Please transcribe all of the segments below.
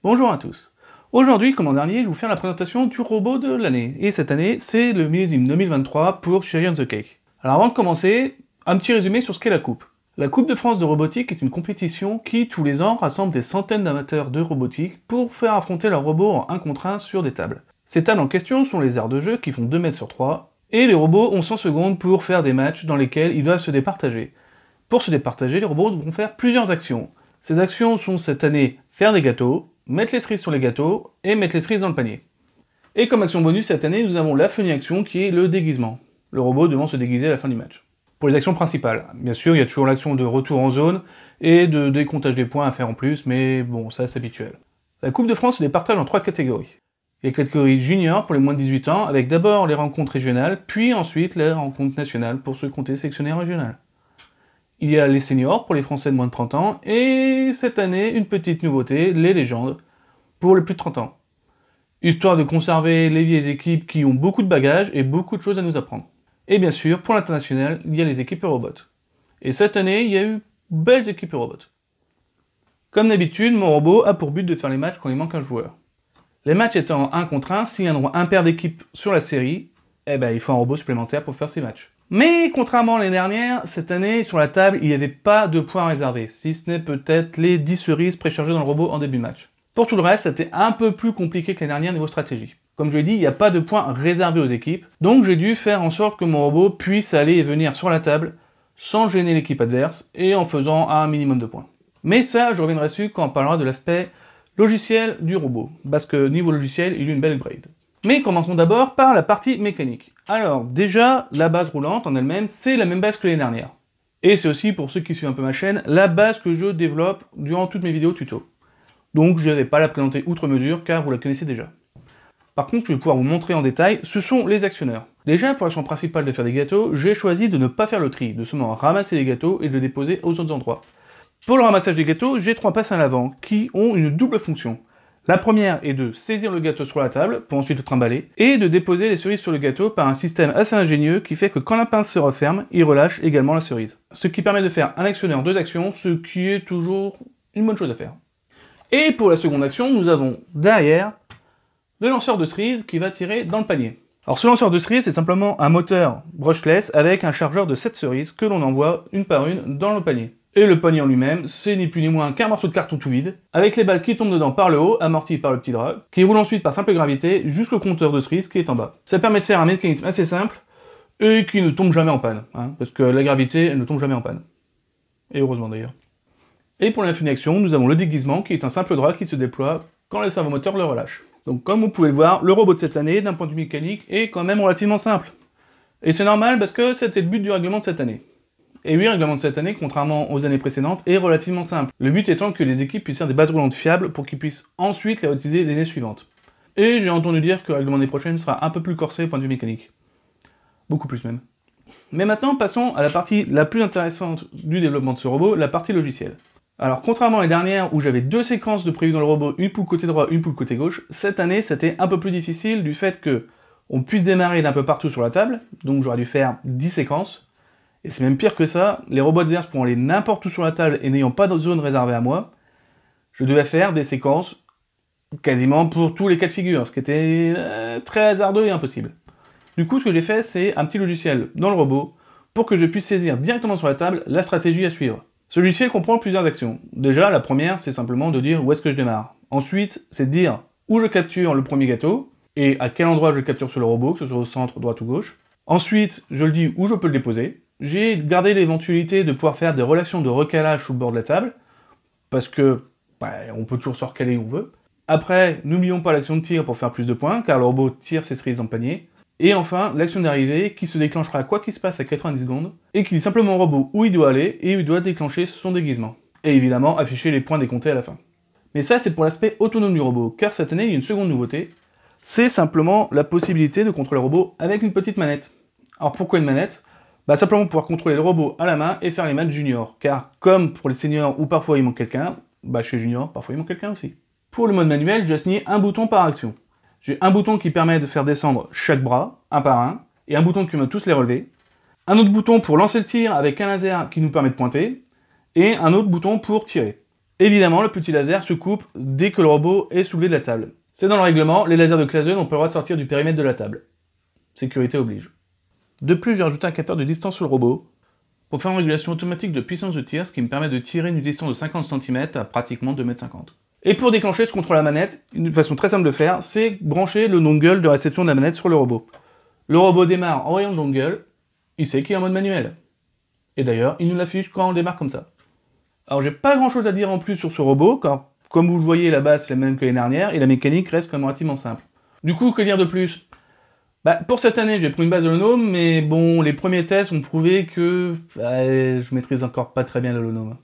Bonjour à tous. Aujourd'hui, comme l'an dernier, je vais vous faire la présentation du robot de l'année. Et cette année, c'est le millésime 2023 pour Cherry on the Cake. Alors avant de commencer, un petit résumé sur ce qu'est la Coupe. La Coupe de France de robotique est une compétition qui, tous les ans, rassemble des centaines d'amateurs de robotique pour faire affronter leurs robots en 1 contre 1 sur des tables. Ces tables en question sont les aires de jeu qui font 2 mètres sur 3, et les robots ont 100 secondes pour faire des matchs dans lesquels ils doivent se départager. Pour se départager, les robots vont faire plusieurs actions. Ces actions sont cette année faire des gâteaux, mettre les cerises sur les gâteaux et mettre les cerises dans le panier. Et comme action bonus cette année, nous avons la funny action qui est le déguisement. Le robot devant se déguiser à la fin du match. Pour les actions principales, bien sûr, il y a toujours l'action de retour en zone et de décomptage des points à faire en plus, mais bon, ça c'est habituel. La Coupe de France se départage en 3 catégories. Il y a la catégorie junior pour les moins de 18 ans, avec d'abord les rencontres régionales, puis ensuite les rencontres nationales pour se compter sélectionnaire régional. Il y a les seniors pour les Français de moins de 30 ans, et cette année, une petite nouveauté, les légendes, pour les plus de 30 ans. Histoire de conserver les vieilles équipes qui ont beaucoup de bagages et beaucoup de choses à nous apprendre. Et bien sûr, pour l'international, il y a les équipes Eurobots. Et cette année, il y a eu belles équipes Eurobots. Comme d'habitude, mon robot a pour but de faire les matchs quand il manque un joueur. Les matchs étant 1 contre 1, s'il y a un droit impair d'équipe sur la série, il faut un robot supplémentaire pour faire ces matchs. Mais contrairement à l'année dernière, cette année, sur la table, il n'y avait pas de points réservés, si ce n'est peut-être les 10 cerises préchargées dans le robot en début de match. Pour tout le reste, c'était un peu plus compliqué que l'année dernière niveau stratégie. Comme je l'ai dit, il n'y a pas de points réservés aux équipes, donc j'ai dû faire en sorte que mon robot puisse aller et venir sur la table sans gêner l'équipe adverse et en faisant un minimum de points. Mais ça, je reviendrai dessus quand on parlera de l'aspect logiciel du robot, parce que niveau logiciel, il y a une belle upgrade. Mais commençons d'abord par la partie mécanique. Alors déjà, la base roulante en elle-même, c'est la même base que l'année dernière. Et c'est aussi, pour ceux qui suivent un peu ma chaîne, la base que je développe durant toutes mes vidéos tuto. Donc je ne vais pas la présenter outre mesure, car vous la connaissez déjà. Par contre, ce que je vais pouvoir vous montrer en détail, ce sont les actionneurs. Déjà, pour l'action principale de faire des gâteaux, j'ai choisi de ne pas faire le tri, de seulement ramasser les gâteaux et de les déposer aux autres endroits. Pour le ramassage des gâteaux, j'ai 3 passes à l'avant, qui ont une double fonction. La première est de saisir le gâteau sur la table, pour ensuite le trimballer, et de déposer les cerises sur le gâteau par un système assez ingénieux qui fait que quand la pince se referme, il relâche également la cerise. Ce qui permet de faire un actionneur 2 actions, ce qui est toujours une bonne chose à faire. Et pour la seconde action, nous avons derrière le lanceur de cerises qui va tirer dans le panier. Alors ce lanceur de cerises, c'est simplement un moteur brushless avec un chargeur de 7 cerises que l'on envoie une par une dans le panier. Et le panier en lui-même, c'est ni plus ni moins qu'un morceau de carton tout vide, avec les balles qui tombent dedans par le haut, amorties par le petit drap, qui roule ensuite par simple gravité jusqu'au compteur de cerises qui est en bas. Ça permet de faire un mécanisme assez simple, et qui ne tombe jamais en panne, parce que la gravité, elle ne tombe jamais en panne. Et heureusement d'ailleurs. Et pour la funny action, nous avons le déguisement, qui est un simple drap qui se déploie quand le servomoteur le relâche. Donc comme vous pouvez le voir, le robot de cette année, d'un point de vue mécanique, est quand même relativement simple. Et c'est normal parce que c'était le but du règlement de cette année. Et oui, le règlement de cette année, contrairement aux années précédentes, est relativement simple. Le but étant que les équipes puissent faire des bases roulantes fiables pour qu'ils puissent ensuite les réutiliser les années suivantes. Et j'ai entendu dire que le règlement de l'année prochaine sera un peu plus corsé au point de vue mécanique. Beaucoup plus même. Mais maintenant, passons à la partie la plus intéressante du développement de ce robot, la partie logicielle. Alors, contrairement à l'année dernière où j'avais 2 séquences de prévues dans le robot, une pour le côté droit, une pour le côté gauche, cette année, c'était un peu plus difficile du fait que on puisse démarrer d'un peu partout sur la table, donc j'aurais dû faire 10 séquences. Et c'est même pire que ça, les robots adverses pourront aller n'importe où sur la table et n'ayant pas de zone réservée à moi, je devais faire des séquences quasiment pour tous les cas de figure, ce qui était très hasardeux et impossible. Du coup, ce que j'ai fait, c'est un petit logiciel dans le robot pour que je puisse saisir directement sur la table la stratégie à suivre. Ce logiciel comprend plusieurs actions. Déjà, la première, c'est simplement de dire où est-ce que je démarre. Ensuite, c'est de dire où je capture le premier gâteau et à quel endroit je le capture sur le robot, que ce soit au centre, droite ou gauche. Ensuite, je le dis où je peux le déposer. J'ai gardé l'éventualité de pouvoir faire des relations de recalage sous le bord de la table, parce que on peut toujours se recaler où on veut. Après, n'oublions pas l'action de tir pour faire plus de points, car le robot tire ses cerises dans le panier. Et enfin, l'action d'arrivée qui se déclenchera quoi qu'il se passe à 90 secondes, et qui dit simplement au robot où il doit aller, et où il doit déclencher son déguisement. Et évidemment, afficher les points décomptés à la fin. Mais ça, c'est pour l'aspect autonome du robot, car cette année, il y a une seconde nouveauté, c'est simplement la possibilité de contrôler le robot avec une petite manette. Alors pourquoi une manette ? Simplement pouvoir contrôler le robot à la main et faire les matchs juniors, car comme pour les seniors où parfois il manque quelqu'un, chez junior, parfois il manque quelqu'un aussi. Pour le mode manuel, j'ai assigné un bouton par action. J'ai un bouton qui permet de faire descendre chaque bras, un par un, et un bouton qui permet de tous les relever. Un autre bouton pour lancer le tir avec un laser qui nous permet de pointer, et un autre bouton pour tirer. Évidemment, le petit laser se coupe dès que le robot est soulevé de la table. C'est dans le règlement, les lasers de classe 2 n'ont pas le droit de sortir du périmètre de la table. Sécurité oblige. De plus, j'ai rajouté un capteur de distance sur le robot, pour faire une régulation automatique de puissance de tir, ce qui me permet de tirer une distance de 50 cm à pratiquement 2,50 m. Et pour déclencher ce contrôle à la manette, une façon très simple de faire, c'est brancher le dongle de réception de la manette sur le robot. Le robot démarre en voyant le dongle, il sait qu'il est en mode manuel. Et d'ailleurs, il nous l'affiche quand on démarre comme ça. Alors j'ai pas grand chose à dire en plus sur ce robot, car comme vous le voyez, la base c'est la même que l'année dernière, et la mécanique reste quand même relativement simple. Du coup, que dire de plus? Pour cette année, j'ai pris une base de l'Holonome, mais bon, les premiers tests ont prouvé que je maîtrise encore pas très bien l'Holonome.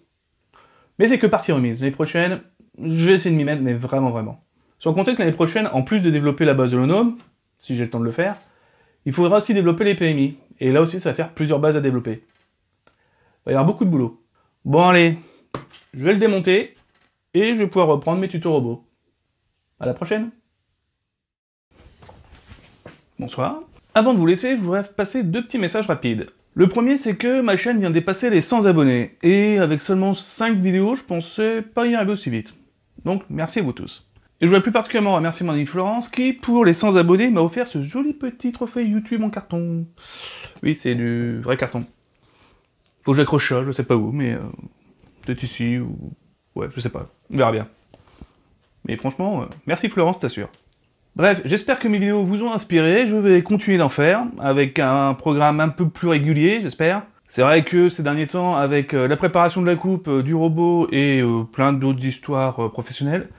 Mais c'est que partie remise. L'année prochaine, je vais essayer de m'y mettre, mais vraiment. Sans compter que l'année prochaine, en plus de développer la base de l'Holonome, si j'ai le temps de le faire, il faudra aussi développer les PMI. Et là aussi, ça va faire plusieurs bases à développer. Il va y avoir beaucoup de boulot. Bon allez, je vais le démonter, et je vais pouvoir reprendre mes tutos robots. À la prochaine. Bonsoir. Avant de vous laisser, je voudrais passer deux petits messages rapides. Le premier, c'est que ma chaîne vient de dépasser les 100 abonnés, et avec seulement 5 vidéos, je pensais pas y arriver aussi vite. Donc, merci à vous tous. Et je voudrais plus particulièrement remercier mon amie Florence, qui, pour les 100 abonnés, m'a offert ce joli petit trophée YouTube en carton. Oui, c'est du vrai carton. Faut que j'accroche ça, je sais pas où, mais peut-être ici, ou... ouais, je sais pas, on verra bien. Mais franchement, merci Florence, t'assure. Bref, j'espère que mes vidéos vous ont inspiré, je vais continuer d'en faire, avec un programme un peu plus régulier, j'espère. C'est vrai que ces derniers temps, avec la préparation de la coupe, du robot et plein d'autres histoires professionnelles,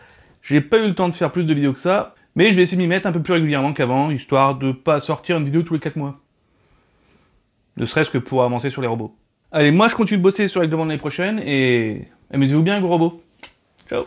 j'ai pas eu le temps de faire plus de vidéos que ça, mais je vais essayer de m'y mettre un peu plus régulièrement qu'avant, histoire de pas sortir une vidéo tous les 4 mois. Ne serait-ce que pour avancer sur les robots. Allez, moi je continue de bosser sur les règlements de l'année prochaine, et amusez-vous bien, gros robots. Ciao.